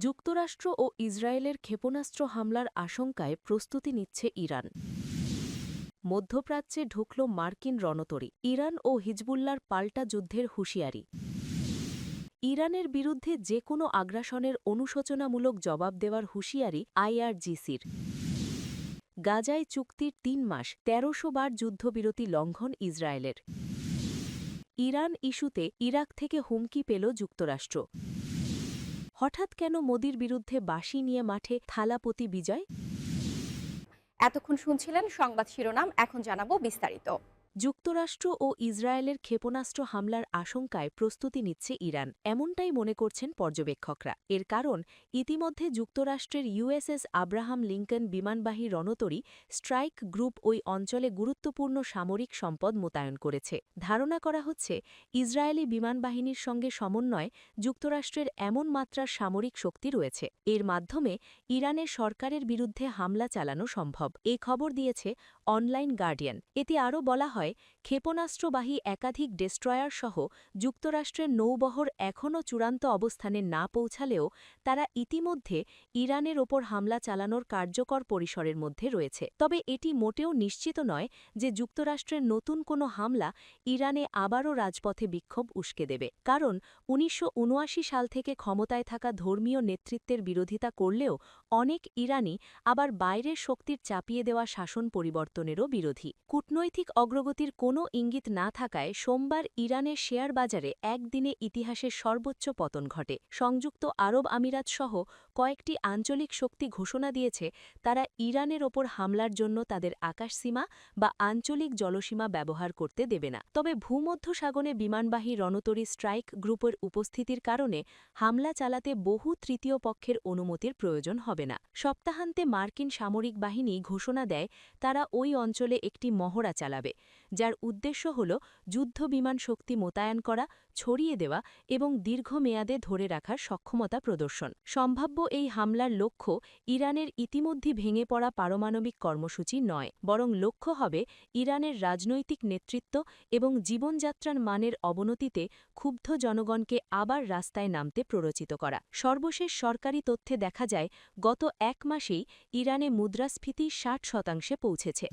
যুক্তরাষ্ট্র ও ইসরায়েলের ক্ষেপণাস্ত্র হামলার আশঙ্কায় প্রস্তুতি নিচ্ছে ইরান। মধ্যপ্রাচ্যে ঢুকল মার্কিন রণতরী। ইরান ও হিজবুল্লার পাল্টা যুদ্ধের হুঁশিয়ারি। ইরানের বিরুদ্ধে যে কোনো আগ্রাসনের অনুশোচনামূলক জবাব দেওয়ার হুঁশিয়ারি আইআরজিসির। গাজায় চুক্তির ৩ মাস ১৩০০ বার যুদ্ধবিরতি লঙ্ঘন ইসরায়েলের। ইরান ইস্যুতে ইরাক থেকে হুমকি পেল যুক্তরাষ্ট্র। হঠাৎ কেন মোদির বিরুদ্ধে বাঁশি নিয়ে মাঠে থালাপতি বিজয়? এতক্ষণ শুনছিলেন সংবাদ শিরোনাম, এখন জানাবো বিস্তারিত। যুক্তরাষ্ট্র ও ইসরায়েলের ক্ষেপণাস্ত্র হামলার আশঙ্কায় প্রস্তুতি নিচ্ছে ইরান, এমনটাই মনে করছেন পর্যবেক্ষকরা। এর কারণ, ইতিমধ্যে যুক্তরাষ্ট্রের ইউএসএস আব্রাহাম লিঙ্কন বিমানবাহী রণতরী স্ট্রাইক গ্রুপ ওই অঞ্চলে গুরুত্বপূর্ণ সামরিক সম্পদ মোতায়েন করেছে। ধারণা করা হচ্ছে, ইসরায়েলি বিমানবাহিনীর সঙ্গে সমন্বয়ে যুক্তরাষ্ট্রের এমন মাত্রার সামরিক শক্তি রয়েছে, এর মাধ্যমে ইরানের সরকারের বিরুদ্ধে হামলা চালানো সম্ভব। এ খবর দিয়েছে অনলাইন গার্ডিয়ান। এতে আরও বলা হয়, ক্ষেপণাস্ত্রবাহী একাধিক ডেস্ট্রয়ার সহ যুক্তরাষ্ট্রের নৌবহর এখনও চূড়ান্ত অবস্থানে না পৌঁছালেও তারা ইতিমধ্যে ইরানের ওপর হামলা চালানোর কার্যকর পরিসরের মধ্যে রয়েছে। তবে এটি মোটেও নিশ্চিত নয় যে যুক্তরাষ্ট্রের নতুন কোনো হামলা ইরানে আবারও রাজপথে বিক্ষোভ উস্কে দেবে। কারণ ১৯৭৯ সাল থেকে ক্ষমতায় থাকা ধর্মীয় নেতৃত্বের বিরোধিতা করলেও অনেক ইরানি আবার বাইরের শক্তির চাপিয়ে দেওয়া শাসন পরিবর্তনেরও বিরোধী। কূটনৈতিক অগ্রগতির কোনো ইঙ্গিত না থাকায় সোমবার ইরানের শেয়ার বাজারে একদিনে ইতিহাসের সর্বোচ্চ পতন ঘটে। সংযুক্ত আরব আমিরাত সহ কয়েকটি আঞ্চলিক শক্তি ঘোষণা দিয়েছে তারা ইরানের ওপর হামলার জন্য তাদের আকাশসীমা বা আঞ্চলিক জলসীমা ব্যবহার করতে দেবে না। তবে ভূমধ্যসাগরে বিমানবাহী রণতরী স্ট্রাইক গ্রুপের উপস্থিতির কারণে হামলা চালাতে বহু তৃতীয় পক্ষের অনুমতির প্রয়োজন হবে না। সপ্তাহান্তে মার্কিন সামরিক বাহিনী ঘোষণা দেয় তারা ওই অঞ্চলে একটি মহড়া চালাবে, যার উদ্দেশ্য হল যুদ্ধবিমান শক্তি মোতায়েন করা, ছড়িয়ে দেওয়া এবং দীর্ঘমেয়াদে ধরে রাখার সক্ষমতা প্রদর্শন। সম্ভাব্য এই হামলার লক্ষ্য ইরানের ইতিমধ্যে ভেঙে পড়া পারমাণবিক কর্মসূচি নয়, বরং লক্ষ্য হবে ইরানের রাজনৈতিক নেতৃত্ব এবং জীবনযাত্রার মানের অবনতিতে ক্ষুব্ধ জনগণকে আবার রাস্তায় নামতে প্ররোচিত করা। সর্বশেষ সরকারি তথ্যে দেখা যায়, গত ১ মাসেই ইরানে মুদ্রাস্ফীতি ৬০% পৌঁছেছে।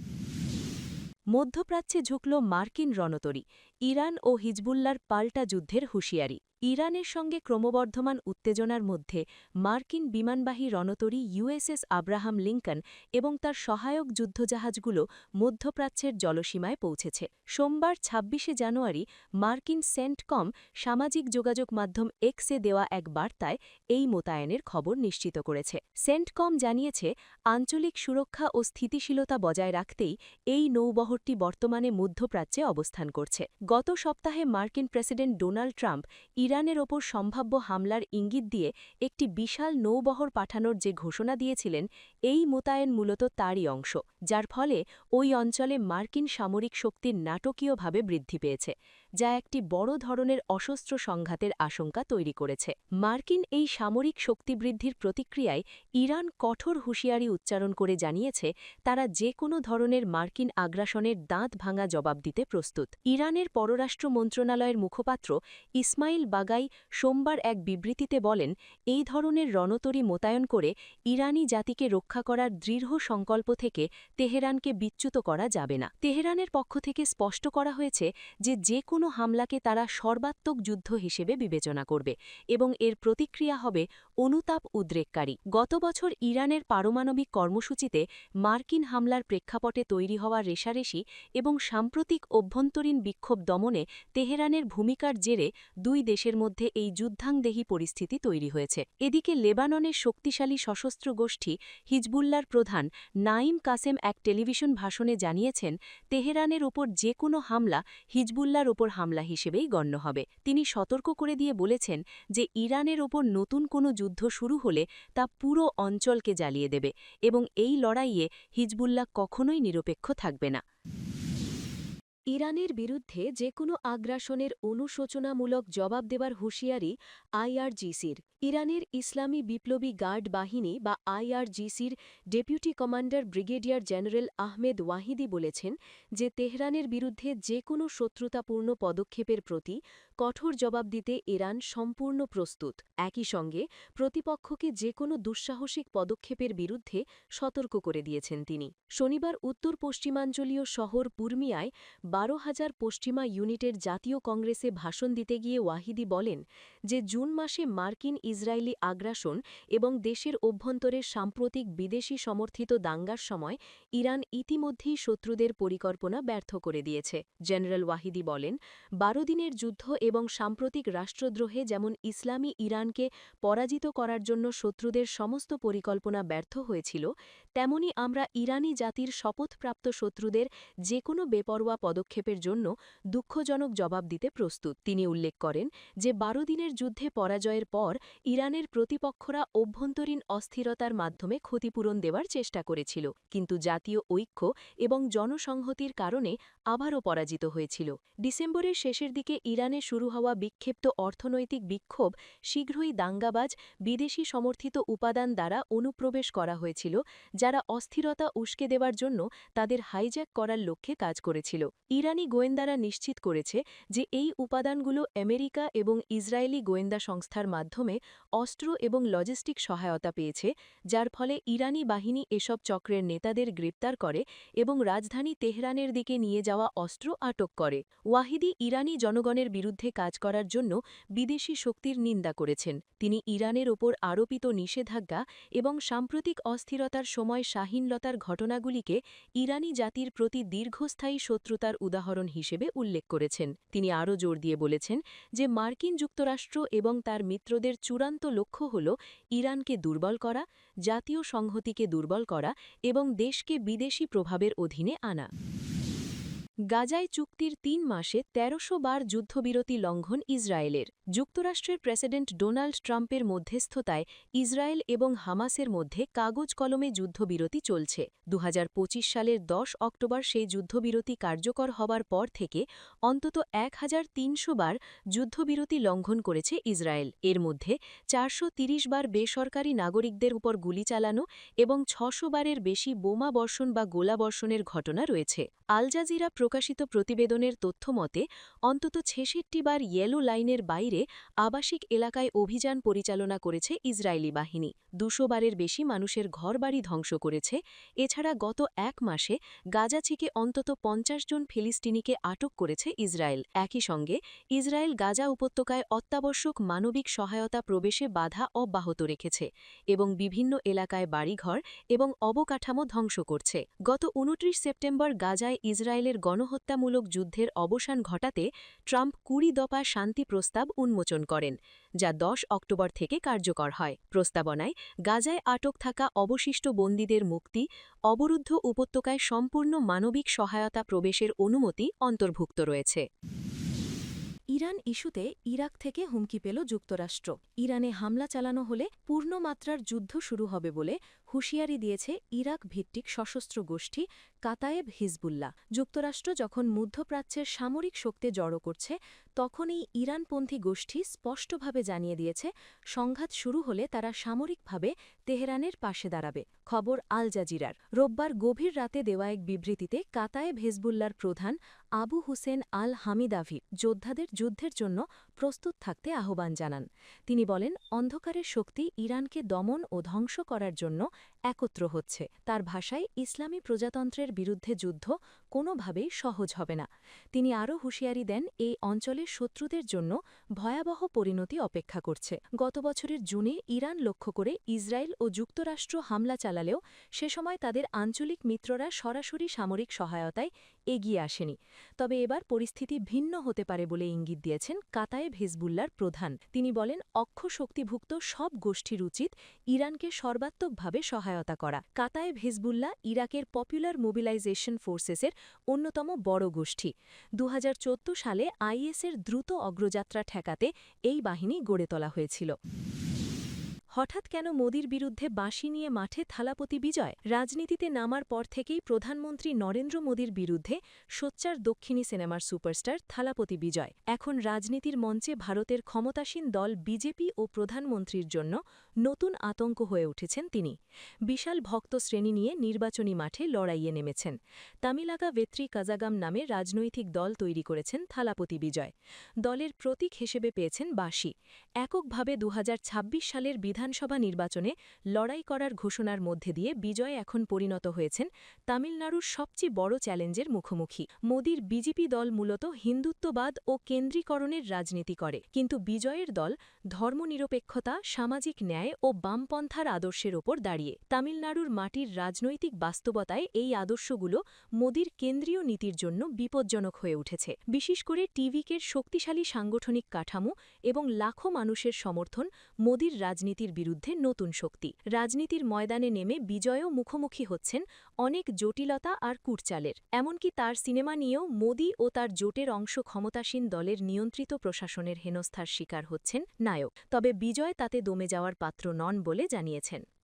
মধ্যপ্রাচ্যে ঝুঁকল মার্কিন রণতরী। ইরান ও হিজবুল্লার পাল্টা যুদ্ধের হুঁশিয়ারি। ইরানের সঙ্গে ক্রমবর্ধমান উত্তেজনার মধ্যে মার্কিন বিমানবাহী রণতরী ইউএসএস আব্রাহাম লিঙ্কন এবং তার সহায়ক যুদ্ধজাহাজগুলো মধ্যপ্রাচ্যের জলসীমায় পৌঁছেছে। সোমবার ২৬শে জানুয়ারি মার্কিন সেন্টকম সামাজিক যোগাযোগ মাধ্যম এক্সে দেওয়া এক বার্তায় এই মোতায়েনের খবর নিশ্চিত করেছে। সেন্টকম জানিয়েছে, আঞ্চলিক সুরক্ষা ও স্থিতিশীলতা বজায় রাখতেই এই নৌবহরটি বর্তমানে মধ্যপ্রাচ্যে অবস্থান করছে। গত সপ্তাহে মার্কিন প্রেসিডেন্ট ডোনাল্ড ট্রাম্প ইরানের ওপর সম্ভাব্য হামলার ইঙ্গিত দিয়ে একটি বিশাল নৌবহর পাঠানোর যে ঘোষণা দিয়েছিলেন, এই মোতায়েন মূলত তারই অংশ, যার ফলে ওই অঞ্চলে মার্কিন সামরিক শক্তির নাটকীয়ভাবে বৃদ্ধি পেয়েছে, যা একটি বড় ধরনের অসস্ত্র সংঘাতের আশঙ্কা তৈরি করেছে। মার্কিন এই সামরিক শক্তি বৃদ্ধির প্রতিক্রিয়ায় ইরান কঠোর হুঁশিয়ারি উচ্চারণ করে জানিয়েছে তারা যে কোনো ধরনের মার্কিন আগ্রাসনের দাঁত ভাঙা জবাব দিতে প্রস্তুত। ইরানের পররাষ্ট্র মন্ত্রণালয়ের মুখপাত্র ইসমাইল বাগাই সোমবার এক বিবৃতিতে বলেন, এই ধরনের রণতরী মোতায়েন করে ইরানি জাতিকে রক্ষা করার দৃঢ় সংকল্প থেকে তেহরানকে বিচ্যুত করা যাবে না। তেহরানের পক্ষ থেকে স্পষ্ট করা হয়েছে যে কোনো হামলাকে তারা সর্বাত্মক যুদ্ধ হিসেবে বিবেচনা করবে এবং এর প্রতিক্রিয়া হবে অনুতাপ উদ্রেককারী। গত বছর ইরানের পারমাণবিক কর্মসূচিতে মার্কিন হামলার প্রেক্ষাপটে তৈরি হওয়া রেষারেষি এবং সাম্প্রতিক অভ্যন্তরীণ বিক্ষোভ দমনে তেহরানের ভূমিকার জেরে দুই দেশের মধ্যে এই যুদ্ধাংদেহী পরিস্থিতি তৈরি হয়েছে। এদিকে লেবাননের শক্তিশালী সশস্ত্র গোষ্ঠী হিজবুল্লার প্রধান নাঈম কাসেম এক টেলিভিশন ভাষণে জানিয়েছেন, তেহরানের ওপর যে কোনো হামলা হিজবুল্লার ওপর হামলা হিসেবেই গণ্য হবে। তিনি সতর্ক করে দিয়ে বলেছেন যে ইরানের ওপর নতুন কোনো যুদ্ধ শুরু হলে তা পুরো অঞ্চলকে জ্বালিয়ে দেবে এবং এই লড়াইয়ে হিজবুল্লাহ কখনোই নিরপেক্ষ থাকবে না। ইরানের বিরুদ্ধে যে কোনো আগ্রাসনের অনুশোচনামূলক জবাব দেবার হুঁশিয়ারি আইআরজিসির। ইরানের ইসলামী বিপ্লবী গার্ড বাহিনী বা আইআরজিসির deputy commander brigadier general Ahmed Vahidi বলেছেন যে তেহরানের বিরুদ্ধে যে কোনো শত্রুতাপূর্ণ পদক্ষেপের প্রতি কঠোর জবাব দিতে ইরান সম্পূর্ণ প্রস্তুত। একই সঙ্গে প্রতিপক্ষকে যে কোনো দুঃসাহসিক পদক্ষেপের বিরুদ্ধে সতর্ক করে দিয়েছেন তিনি। শনিবার উত্তর পশ্চিমাঞ্চলীয় শহর পুরমিয়ায় ১২,০০০ পশ্চিমা ইউনিটের জাতীয় কংগ্রেসে ভাষণ দিতে গিয়ে ওয়াহিদি বলেন যে জুন মাসে মার্কিন ইসরায়েলি আগ্রাসন এবং দেশের অভ্যন্তরের সাম্প্রতিক বিদেশি সমর্থিত দাঙ্গার সময় ইরান ইতিমধ্যেই শত্রুদের পরিকল্পনা ব্যর্থ করে দিয়েছে। জেনারেল ওয়াহিদি বলেন, ১২ দিনের যুদ্ধ এবং সাম্প্রতিক রাষ্ট্রদ্রোহে যেমন ইসলামী ইরানকে পরাজিত করার জন্য শত্রুদের সমস্ত পরিকল্পনা ব্যর্থ হয়েছিল, তেমনি আমরা ইরানি জাতির শপথপ্রাপ্ত শত্রুদের যে কোনো বেপরোয়া পদক্ষেপের জন্য দুঃখজনক জবাব দিতে প্রস্তুত। তিনি উল্লেখ করেন যে ১২ দিনের যুদ্ধে পরাজয়ের পর ইরানের প্রতিপক্ষরা অভ্যন্তরীণ অস্থিরতার মাধ্যমে ক্ষতিপূরণ দেওয়ার চেষ্টা করেছিল, কিন্তু জাতীয় ঐক্য এবং জনসংহতির কারণে আবারও পরাজিত হয়েছিল। ডিসেম্বরের শেষের দিকে ইরানে শুরু হওয়া বিক্ষিপ্ত অর্থনৈতিক বিক্ষোভ শীঘ্রই দাঙ্গাবাজ বিদেশি সমর্থিত উপাদান দ্বারা অনুপ্রবেশ করা হয়েছিল, যারা অস্থিরতা উস্কে দেওয়ার জন্য তাদের হাইজ্যাক করার লক্ষ্যে কাজ করেছিল। ইরানি গোয়েন্দারা নিশ্চিত করেছে যে এই উপাদানগুলো আমেরিকা এবং ইসরায়েলি গোয়েন্দা সংস্থার মাধ্যমে অস্ত্র এবং লজিস্টিক সহায়তা পেয়েছে, যার ফলে ইরানি বাহিনী এসব চক্রের নেতাদের গ্রেপ্তার করে এবং রাজধানী তেহরানের দিকে নিয়ে যাওয়া অস্ত্র আটক করে। ওয়াহিদি ইরানি জনগণের বিরুদ্ধে কাজ করার জন্য বিদেশি শক্তির নিন্দা করেছেন। তিনি ইরানের ওপর আরোপিত নিষেধাজ্ঞা এবং সাম্প্রতিক অস্থিরতার সময় শাহীনলতার ঘটনাগুলিকে ইরানি জাতির প্রতি দীর্ঘস্থায়ী শত্রুতার উদাহরণ হিসেবে উল্লেখ করেছেন। তিনি আরও জোর দিয়ে বলেছেন যে মার্কিন যুক্তরাষ্ট্র এবং তার মিত্রদের চূড়ান্ত লক্ষ্য হল ইরানকে দুর্বল করা, জাতীয় সংহতিকে দুর্বল করা এবং দেশকে বিদেশি প্রভাবের অধীনে আনা। গাজায় চুক্তির ৩ মাসে ১৩০০ বার যুদ্ধবিরতি লঙ্ঘন ইসরায়েলের। যুক্তরাষ্ট্রের প্রেসিডেন্ট ডোনাল্ড ট্রাম্পের মধ্যস্থতায় ইসরায়েল এবং হামাসের মধ্যে কাগজ কলমে যুদ্ধবিরতি চলছে। ২০২৫ সালের ১০ অক্টোবর সেই যুদ্ধবিরতি কার্যকর হবার পর থেকে অন্তত ১,৩০০ বার যুদ্ধবিরতি লঙ্ঘন করেছে ইসরায়েল। এর মধ্যে ৪৩০ বার বেসরকারি নাগরিকদের উপর গুলি চালানো এবং ৬০০ বারের বেশি বোমা বর্ষণ বা গোলাবর্ষণের ঘটনা রয়েছে। আল জাজিরা প্রকাশিত প্রতিবেদনের তথ্যমতে অন্তত ৬৬ বার ইয়েলো লাইনের বাইরে আবাসিক এলাকায় অভিযান পরিচালনা করেছে ইসরায়েলি বাহিনী। ২০০ বারের বেশি মানুষের ঘরবাড়ি ধ্বংস করেছে। এছাড়া গত এক মাসে গাজা থেকে অন্তত ৫০ জন ফিলিস্তিনিকে আটক করেছে ইসরায়েল। একই সঙ্গে ইসরায়েল গাজা উপত্যকায় অত্যাবশ্যক মানবিক সহায়তা প্রবেশে বাধা অব্যাহত রেখেছে এবং বিভিন্ন এলাকায় বাড়িঘর এবং অবকাঠামো ধ্বংস করছে। গত ২৯ সেপ্টেম্বর গাজায় ইসরায়েলের গণহত্যামূলক যুদ্ধের অবসান ঘটাতে ট্রাম্প ২০ দফা শান্তি প্রস্তাব উন্মোচন করেন, যা ১০ অক্টোবর থেকে কার্যকর হয়। প্রস্তাবনায় গাজায় আটক থাকা অবশিষ্ট বন্দীদের মুক্তি, অবরুদ্ধ উপত্যকায় সম্পূর্ণ মানবিক সহায়তা প্রবেশের অনুমতি অন্তর্ভুক্ত রয়েছে। ইরান ইস্যুতে ইরাক থেকে হুমকি পেল যুক্তরাষ্ট্র। ইরানে হামলা চালানো হলে পূর্ণমাত্রার যুদ্ধ শুরু হবে বলে হুঁশিয়ারি দিয়েছে ইরাক ভিত্তিক সশস্ত্র গোষ্ঠী কাতায়েব হিজবুল্লাহ। যুক্তরাষ্ট্র যখন মধ্যপ্রাচ্যের সামরিক শক্তি জড়ো করছে, তখন এই ইরানপন্থী গোষ্ঠী স্পষ্টভাবে জানিয়ে দিয়েছে সংঘাত শুরু হলে তারা সামরিকভাবে তেহরানের পাশে দাঁড়াবে। খবর আল জাজিরার। রোববার গভীর রাতে দেওয়া এক বিবৃতিতে কাতায়েব হিজবুল্লার প্রধান আবু হুসেন আল হামিদাভি যোদ্ধাদের যুদ্ধের জন্য প্রস্তুত থাকতে আহ্বান জানান। তিনি বলেন, অন্ধকারের শক্তি ইরানকে দমন ও ধ্বংস করার জন্য একত্র হচ্ছে। তার ভাষায়, ইসলামী প্রজাতন্ত্রের বিরুদ্ধে যুদ্ধ কোনোভাবেই সহজ হবে না। তিনি আরও হুঁশিয়ারি দেন, এই অঞ্চলের শত্রুদের জন্য ভয়াবহ পরিণতি অপেক্ষা করছে। গত বছরের জুনে ইরান লক্ষ্য করে ইসরায়েল ও যুক্তরাষ্ট্র হামলা চালালেও সে সময় তাদের আঞ্চলিক মিত্ররা সরাসরি সামরিক সহায়তায় এগিয়ে আসেনি। তবে এবার পরিস্থিতি ভিন্ন হতে পারে বলে ইঙ্গিত দিয়েছেন কাতায়েব হিজবুল্লার প্রধান। তিনি বলেন, অক্ষ শক্তিভুক্ত সব গোষ্ঠীর উচিত ইরানকে সর্বাত্মকভাবে সহায়তা করা। কাতায়েব হিজবুল্লাহ ইরাকের পপুলার মোবিলাইজেশন ফোর্সেসের অন্যতম বড় গোষ্ঠী। ২০১৪ সালে আইএসের দ্রুত অগ্রযাত্রা ঠেকাতে এই বাহিনী গড়ে তোলা হয়েছিল। হঠাৎ কেন মোদির বিরুদ্ধে বাঁশি নিয়ে মাঠে থালাপতি বিজয়? রাজনীতিতে নামার পর থেকেই প্রধানমন্ত্রী নরেন্দ্র মোদির বিরুদ্ধে সোচ্চার দক্ষিণী সিনেমার সুপারস্টার থালাপতি বিজয়। এখন রাজনীতির মঞ্চে ভারতের ক্ষমতাসীন দল বিজেপি ও প্রধানমন্ত্রীর জন্য নতুন আতঙ্ক হয়ে উঠেছেন তিনি। বিশাল ভক্ত শ্রেণী নিয়ে নির্বাচনী মাঠে লড়াইয়ে নেমেছেন। তামিলাগা ভেত্রী কাজাগাম নামে রাজনৈতিক দল তৈরি করেছেন থালাপতি বিজয়। দলের প্রতীক হিসেবে পেয়েছেন বাঁশি। এককভাবে ২০২৬ সালের বিধানসভা নির্বাচনে লড়াই করার ঘোষণার মধ্যে দিয়ে বিজয় এখন পরিণত হয়েছেন তামিলনাড়ুর সবচেয়ে বড় চ্যালেঞ্জের মুখোমুখি। মোদির বিজেপি দল মূলত হিন্দুত্ববাদ ও কেন্দ্রীকরণের রাজনীতি করে, কিন্তু বিজয়ের দল ধর্মনিরপেক্ষতা, সামাজিক ন্যায় ও বামপন্থার আদর্শের ওপর দাঁড়িয়ে। তামিলনাড়ুর মাটির রাজনৈতিক বাস্তবতায় এই আদর্শগুলো মোদির কেন্দ্রীয় নীতির জন্য বিপজ্জনক হয়ে উঠেছে। বিশেষ করে টিভিকের শক্তিশালী সাংগঠনিক কাঠামো এবং লাখো মানুষের সমর্থন মোদির রাজনীতির বিরুদ্ধে নতুন শক্তি। রাজনীতির ময়দানে নেমে বিজয়ও মুখোমুখি হচ্ছেন অনেক জটিলতা আর কুটচালের। এমনকি তার সিনেমা নিয়েও মোদি ও তার জোটের অংশ ক্ষমতাসীন দলের নিয়ন্ত্রিত প্রশাসনের হেনস্থার শিকার হচ্ছেন নায়ক। তবে বিজয় তাতে দমে যাওয়ার পাত্র নন বলে জানিয়েছেন।